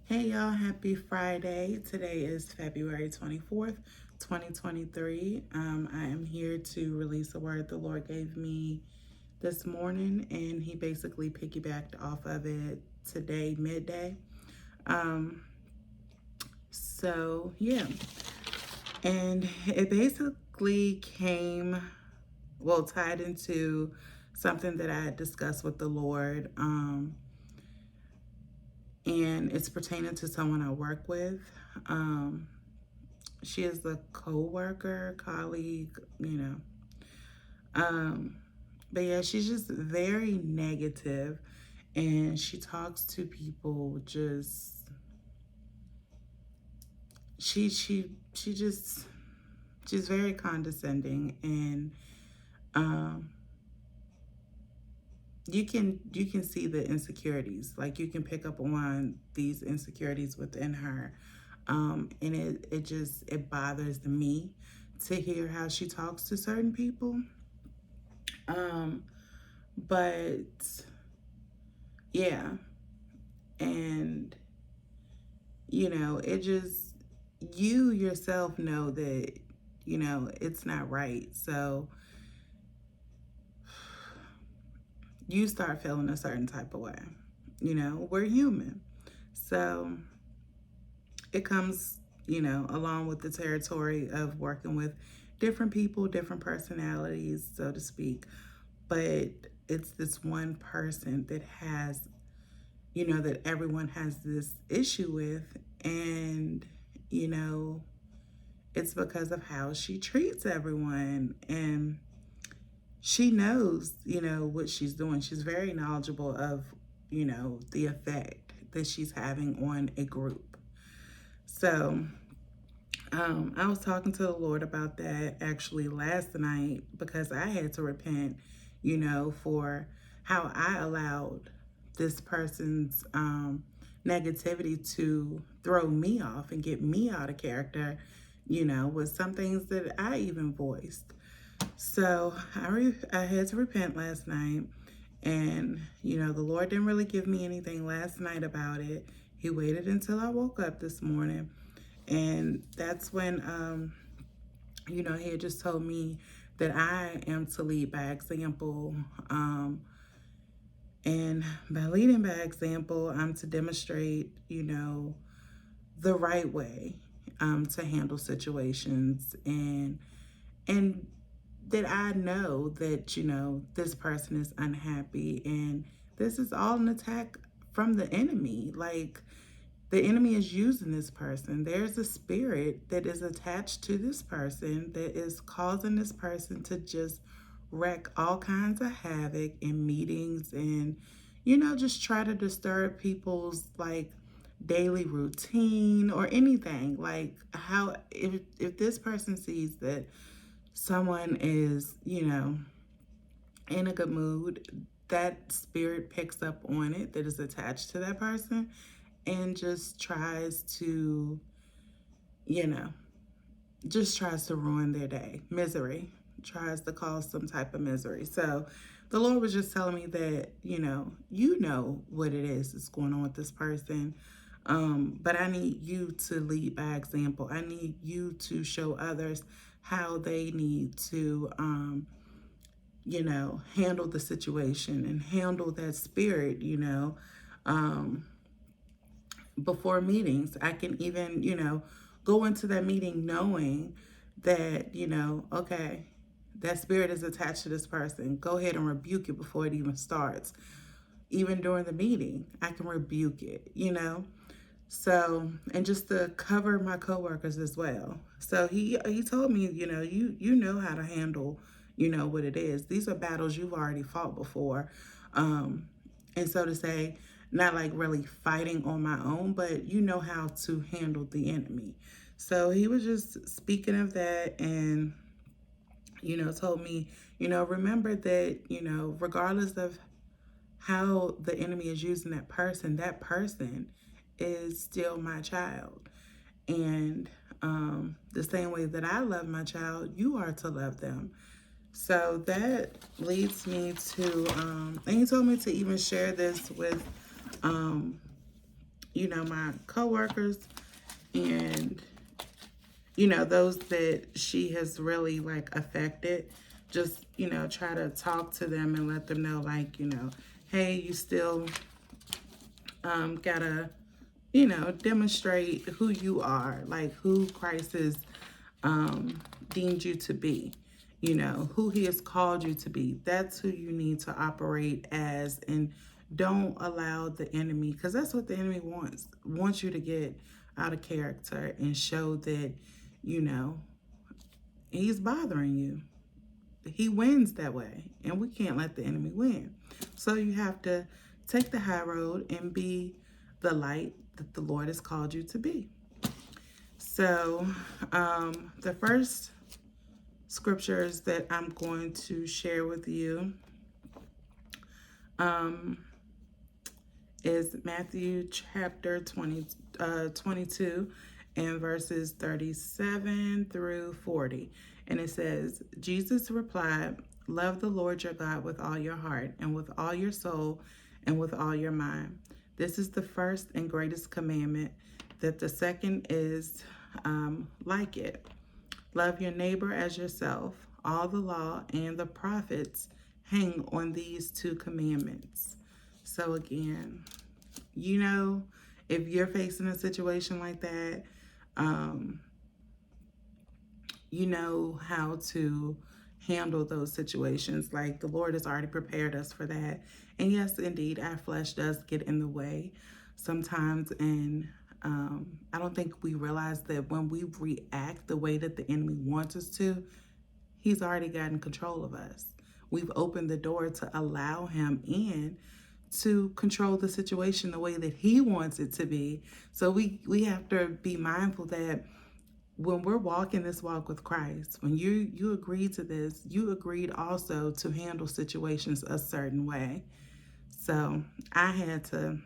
Hey y'all, happy Friday. Today is February 24th, 2023. I am here to release a word the Lord gave me this morning, and He basically piggybacked off of it today, midday. Um, yeah, and it basically tied into something that I had discussed with the Lord. And it's pertaining to someone I work with. Um, she is a co-worker, colleague, Um, but yeah, she's just very negative, and she talks to people just she just she's very condescending, and um you can see the insecurities. Like, you can pick up on these insecurities within her. And it bothers me to hear how she talks to certain people. Um, but yeah, and it just, you yourself know that, it's not right. So you start feeling a certain type of way. We're human. So it comes, along with the territory of working with different people, different personalities, so to speak. But it's this one person that has, that everyone has this issue with. And, you know, it's because of how she treats everyone. And she knows, what she's doing. She's very knowledgeable of, the effect that she's having on a group. So, I was talking to the Lord about that actually last night, because I had to repent, for how I allowed this person's negativity to throw me off and get me out of character, with some things that I even voiced. So I had to repent last night, and the Lord didn't really give me anything last night about it. He waited until I woke up this morning, and that's when he had just told me that I am to lead by example. And by leading by example, I'm to demonstrate, the right way to handle situations, and that I know that, this person is unhappy, and this is all an attack from the enemy. Like, the enemy is using this person. There's a spirit that is attached to this person that is causing this person to just wreak all kinds of havoc in meetings, and, just try to disturb people's, like, daily routine or anything. Like, how, if this person sees that someone is, in a good mood, that spirit picks up on it, that is attached to that person, and just tries to, you know, ruin their day. Misery. Tries to cause some type of misery. So the Lord was just telling me that, you know what it is that's going on with this person. But I need you to lead by example. I need you to show others how they need to, handle the situation and handle that spirit, um, before meetings. I can even, go into that meeting knowing that, okay, that spirit is attached to this person. Go ahead and rebuke it before it even starts. Even during the meeting, I can rebuke it, So, and just to cover my coworkers as well. So he told me, you know how to handle, what it is. These are battles you've already fought before. Um, and so to say, not like really fighting on my own, but you know how to handle the enemy. So he was just speaking of that, and, told me, remember that, regardless of how the enemy is using that person is still my child. And the same way that I love my child, you are to love them. So that leads me to, and he told me to even share this with, my coworkers and, those that she has really like affected, just, try to talk to them and let them know, like, hey, you still gotta, demonstrate who you are, like who Christ has deemed you to be, who he has called you to be. That's who you need to operate as, and don't allow the enemy, because that's what the enemy wants you to get out of character and show that, he's bothering you. He wins that way, and we can't let the enemy win. So you have to take the high road and be the light that the Lord has called you to be. So the first scriptures that I'm going to share with you is Matthew chapter 22 and verses 37 through 40. And it says, Jesus replied, "Love the Lord your God with all your heart and with all your soul and with all your mind. This is the first and greatest commandment. That the second is like it. Love your neighbor as yourself. All the law and the prophets hang on these two commandments." So again, if you're facing a situation like that, you know how to handle those situations. Like, the Lord has already prepared us for that. And yes, indeed, our flesh does get in the way sometimes. And I don't think we realize that when we react the way that the enemy wants us to, he's already gotten control of us. We've opened the door to allow him in to control the situation the way that he wants it to be. So we have to be mindful that when we're walking this walk with Christ, when you agreed to this, you agreed also to handle situations a certain way. So I had to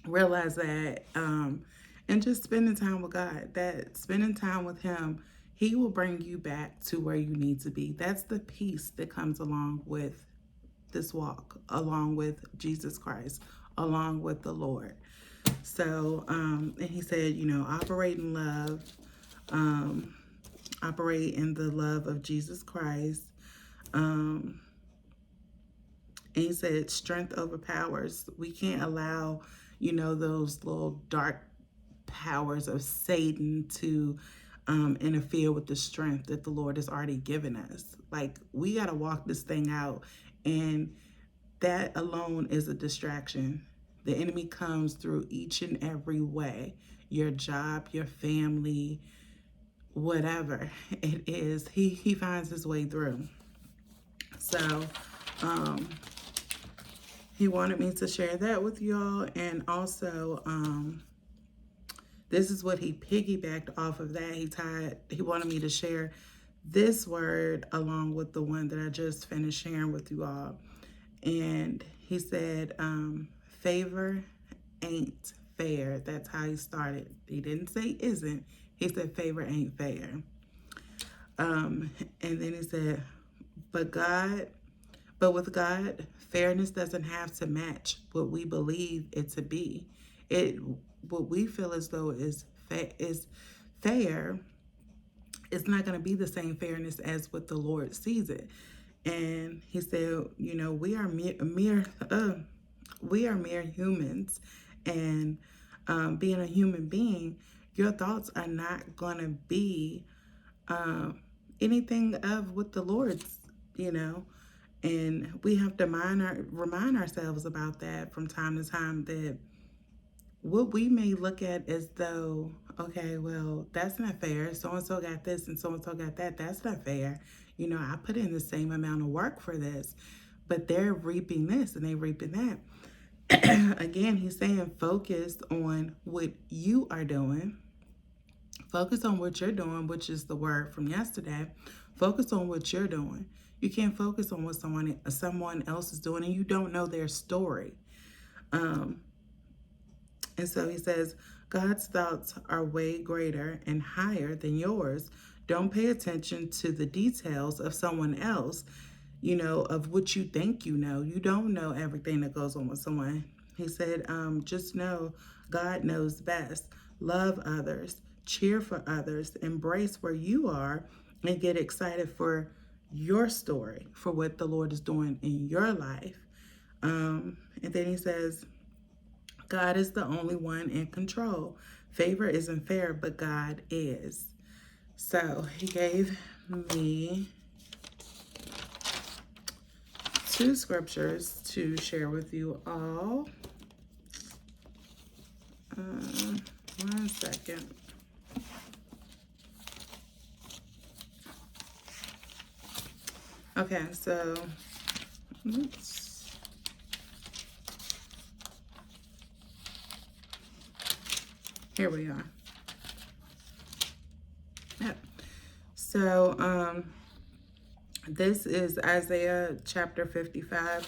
realize that, and just spending time with God, that spending time with him, he will bring you back to where you need to be. That's the peace that comes along with this walk, along with Jesus Christ, along with the Lord. So, and he said, operate in love, operate in the love of Jesus Christ. And he said, strength overpowers. We can't allow, those little dark powers of Satan to interfere with the strength that the Lord has already given us. Like, we got to walk this thing out, and that alone is a distraction. The enemy comes through each and every way. Your job, your family, whatever it is, he finds his way through. So he wanted me to share that with y'all. And also, this is what he piggybacked off of that. He wanted me to share this word along with the one that I just finished sharing with you all. And he said, favor ain't fair. That's how he started. He didn't say isn't. He said favor ain't fair. And then he said, but with God, fairness doesn't have to match what we believe it to be. What we feel as though is fair, it's not going to be the same fairness as what the Lord sees it. And he said, we are mere humans, and being a human being, your thoughts are not going to be anything of what the Lord's, and we have to remind ourselves about that from time to time, that what we may look at as though, okay, well, that's not fair. So-and-so got this and so-and-so got that. That's not fair. I put in the same amount of work for this, but they're reaping this and they're reaping that. Again, he's saying focus on what you are doing. Focus on what you're doing, which is the word from yesterday. Focus on what you're doing. You can't focus on what someone else is doing, and you don't know their story. And so he says, God's thoughts are way greater and higher than yours. Don't pay attention to the details of someone else, of what you think you know. You don't know everything that goes on with someone. He said, just know God knows best. Love others, cheer for others, embrace where you are, and get excited for your story, for what the Lord is doing in your life. And then he says, God is the only one in control. Favor isn't fair, but God is. So he gave me 2 scriptures to share with you all. 1 second. Okay, so oops. Here we are. Yep. So this is Isaiah chapter 55,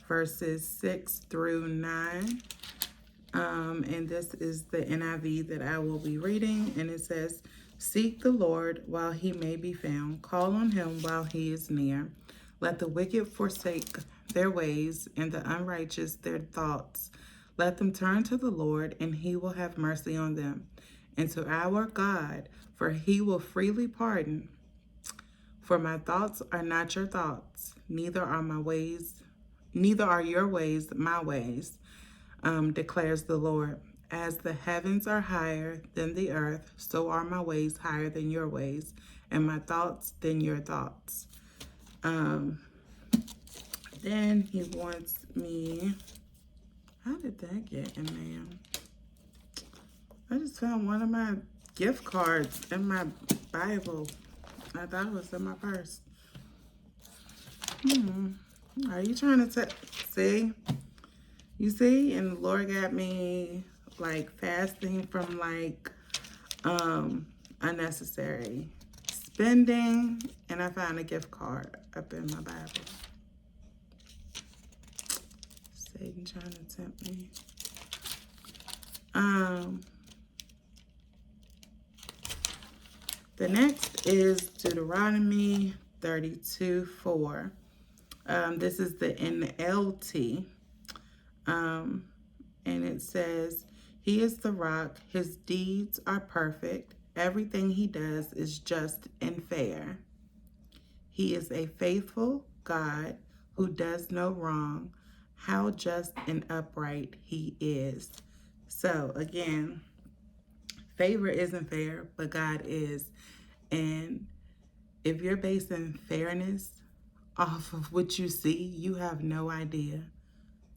verses 6 through 9. And this is the NIV that I will be reading. And it says, "Seek the Lord while he may be found. Call on him while he is near. Let the wicked forsake their ways and the unrighteous their thoughts. Let them turn to the Lord, and he will have mercy on them, and to our God, for he will freely pardon. For my thoughts are not your thoughts, neither are your ways my ways, declares the Lord. As the heavens are higher than the earth, so are my ways higher than your ways, and my thoughts than your thoughts." Then he wants me, how did that get in there? I just found one of my gift cards in my Bible. I thought it was in my purse. Are you trying to see? You see? And the Lord got me like fasting from like unnecessary spending, and I found a gift card up in my Bible. Satan trying to tempt me. The next is Deuteronomy 32:4. This is the NLT. And it says, "He is the rock, his deeds are perfect, everything he does is just and fair. He is a faithful God who does no wrong. How just and upright he is." So again, favor isn't fair, but God is. And if you're basing fairness off of what you see, you have no idea.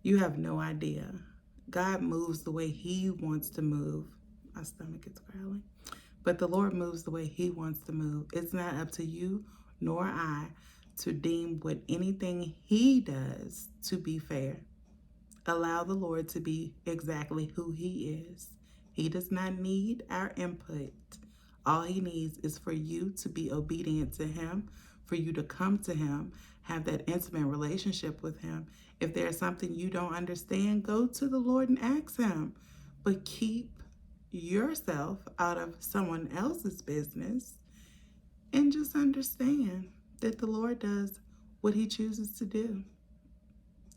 You have no idea. God moves the way he wants to move. My stomach is growling. But the Lord moves the way he wants to move. It's not up to you nor I to deem what anything he does to be fair. Allow the Lord to be exactly who he is. He does not need our input. All he needs is for you to be obedient to him, for you to come to him, have that intimate relationship with him. If there's something you don't understand, go to the Lord and ask him. But keep yourself out of someone else's business and just understand that the Lord does what he chooses to do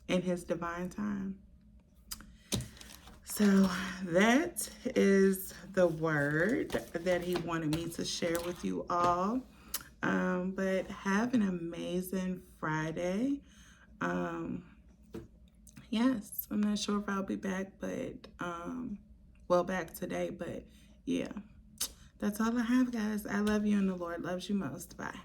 in his divine time. So that is the word that he wanted me to share with you all. But have an amazing Friday. Yes, I'm not sure if I'll be back, but back today, but yeah. That's all I have, guys. I love you and the Lord loves you most. Bye.